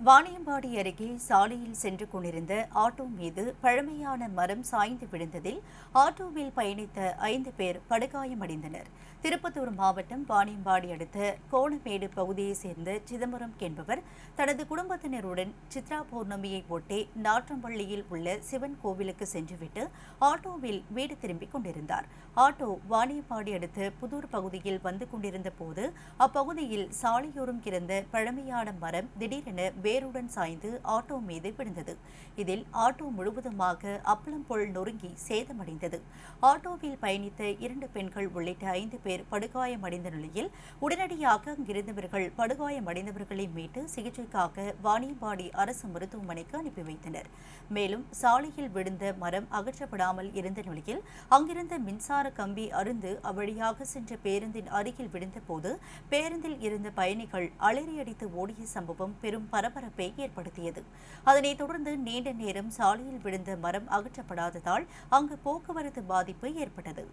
வாணியம்பாடி அருகே சாலையில் சென்று கொண்டிருந்த ஆட்டோ மீது பழமையான மரம் சாய்ந்து விழுந்ததில் ஆட்டோவில் பயணித்த 5 பேர் படுகாயமடைந்தனர். திருப்பத்தூர் மாவட்டம் வாணியம்பாடி அடுத்த கோணமேடு பகுதியைச் சேர்ந்த சிதம்பரம் என்பவர் தனது குடும்பத்தினருடன் சித்ரா பௌர்ணமியை ஒட்டி நாற்றம்பள்ளியில் உள்ள சிவன் கோவிலுக்கு சென்றுவிட்டு ஆட்டோவில் வீடு திரும்பிக் கொண்டிருந்தார். ஆட்டோ வாணியம்பாடி அடுத்த புதூர் பகுதியில் வந்து கொண்டிருந்த போது அப்பகுதியில் சாலையோரம் கிடந்த பழமையான மரம் திடீரென வேருடன் சாய்ந்து ஆட்டோ மீது விழுந்தது. இதில் ஆட்டோ முழுவதுமாக அப்பளம் போல் நொறுங்கி சேதமடைந்தது. ஆட்டோவில் பயணித்த 2 பெண்கள் உள்ளிட்ட 5 பேர் படுகாயமடைந்த நிலையில் உடனடியாக அங்கிருந்தவர்கள் படுகாயமடைந்தவர்களை மீட்டு சிகிச்சைக்காக வாணியம்பாடி அரசு மருத்துவமனைக்கு அனுப்பி வைத்தனர். மேலும் சாலையில் விழுந்த மரம் அகற்றப்படாமல் இருந்த நிலையில் அங்கிருந்த மின்சார கம்பி அறுந்து அவ்வழியாக சென்ற பேருந்தின் அருகில் விழுந்தபோது பேருந்தில் இருந்த பயணிகள் அலறியடித்து ஓடிய சம்பவம் பெரும் பரபரப்பை ஏற்படுத்தியது. அதனைத் தொடர்ந்து நீண்ட நேரம் சாலையில் விழுந்த மரம் அகற்றப்படாததால் அங்கு போக்குவரத்து பாதிப்பு ஏற்பட்டது.